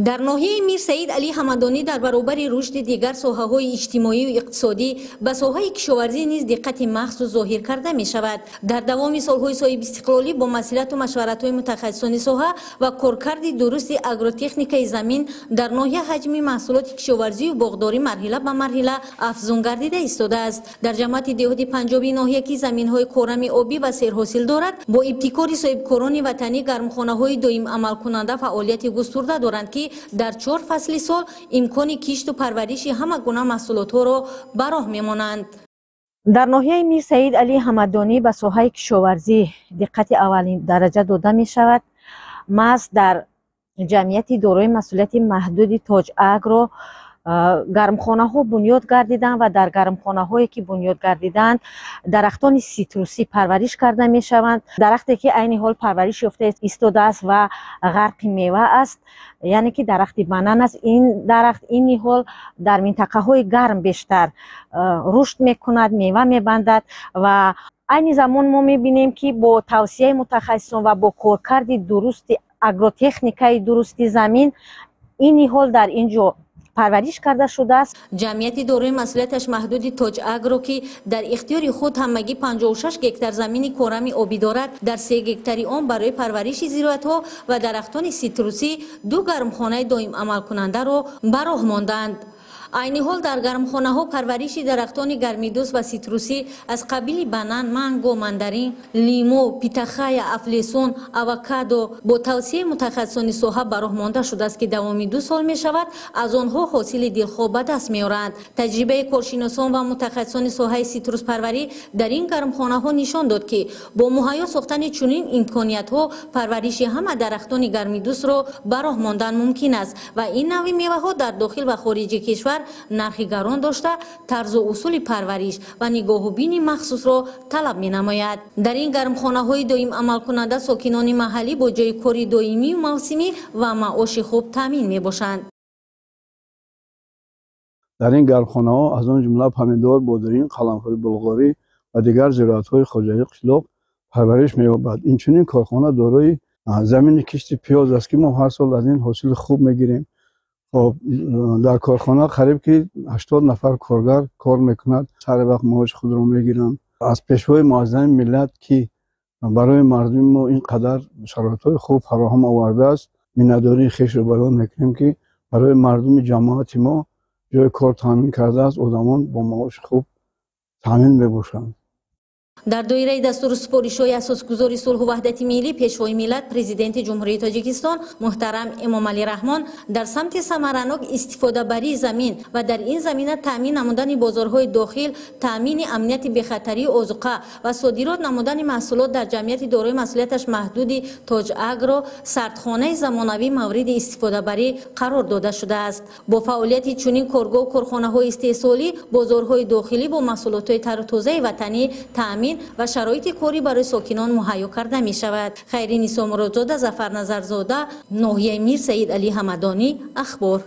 در ناحیه میر سعید علی حمدانی در برابر رشد دیگر ساحه‌های اجتماعی و اقتصادی به ساحه کشاورزی نیز دقت مخصوص ظاهر کرده می شود. در دوام سالهای صاحب استقلالی با مصلحت و مشورت‌های متخصصان ساحه و کارکرد درست اگروتکنیک زمین در ناحیه حجم محصولات کشاورزی و باغداری مرحله به مرحله افزون گردیده ایستاده است. در جماعت دهات پنجابی ناحیه که زمین‌های کورم آبی و سیرحاصل دارد، با ابتکار صاحبکاران وطنی گرمخانه‌های دائم عمل کننده فعالیت گسترده دارند که در 4 فصل سال امکان کشت و پرورش همه گونه محصولات را به راه می‌مانند. در ناحیه میر سعید علی حمدانی به ساحه کشاورزی دقت اولین درجه داده می شود. محض در جمعیت دارای مسئولیت محدود تاج اگرو گرمخانه ها بنیاد گردیدند و در گرمخانه هایی که بنیاد گردیدند درختان سیتروسی پرورش کرده می شوند. درختی که عین حال پرورش یافته ایستاده است و غرق میوه است، یعنی که درخت بنان است. این درخت این حال در منطقه های گرم بیشتر رشد میکند، میوه میبندد و عین زمان ما میبینیم که با توصیه متخصصان و با کارکرد درست اگروتکنیکای درست زمین این حال در اینجا پرورش کرده شده است. جمعیت دارای مسئولیتش محدود تاج اگرو که در اختیار خود همگی 56 گکتار زمین کورم آبی دارد، در 3 گکتاری آن برای پرورش زراعت‌ها و درختان سیتروسی 2 گرمخانه دائم عمل کننده را به راه ماندند. عین حال در گرمخانه ها پرورش درختان گرمیدوز و سیتروسی از قبیل بنان، مانگو، ماندارین، لیمو، پیتاخای، افلیسون، آووکادو با توصیه متخصصان ساحه به راه مانده شده است که دوام 2 سال می شود از آنها حاصل دلخواه به دست می آورند. تجربه کارشناسان و متخصصان ساحه سیتروس پروری در این گرمخانه ها نشان داد که با مهیا ساختن چنین امکانیت ها پرورش همه درختان گرمیدوز را به راه ماندن ممکن است و این نوع میوه ها در داخل و خارج کشور نرخ گران داشته طرز و اصول پرورش و نگاه و بین مخصوص را طلب می نماید. در این گرمخانه های دائم عمل کننده ساکنان محلی با جای کاری دائمی و موسمی و معاش خوب تامین می باشند. در این گرمخانه ها از آن جمله پمیدار، بادرین، قلمفر بلغاری و دیگر زراعت های خارجی قشلاق پرورش می یابد. این چنین کارخانه دارای زمین کشت پیاز است که ما هر سال از این حاصل خوب می گیریم. در کارخانه قریب که 80 نفر کارگر کار میکند، سر وقت معاش خود را میگیرند. از پیشوای معظم ملت که برای مردم ما اینقدر شرایط خوب فراهم آورده است، مینداری خیش را بیان میکنیم که برای مردم جماعت ما جای کار تامین کرده است، آدمان با معاش خوب تامین میباشند. در دایره دستور سپارش‌های اساسگذار صلح و وحدت ملی، پیشوای ملت پرزیدنت جمهوری تاجیکستان محترم امام علی رحمان در سمت ثمرناک استفاده بری زمین و در این زمینه تامین نمودن بازارهای داخل، تامین امنیت بی‌خطری آذوقه و صادرات نمودن محصولات در جمعیت دارای مسئولیتش محدود تاج اگرو سردخانه زمانوی مورد استفاده بری قرار داده شده است. با فعالیت چنین کارگاه و کارخانه‌های استحصالی، بازارهای داخلی با محصولات تازه وطنی تامین و شرایط کاری برای ساکنان مهیا کرده می شود. خیری نیسا مرادزاده، ظفر نظرزاده، ناحیه میر سعید علی حمدانی، اخبار.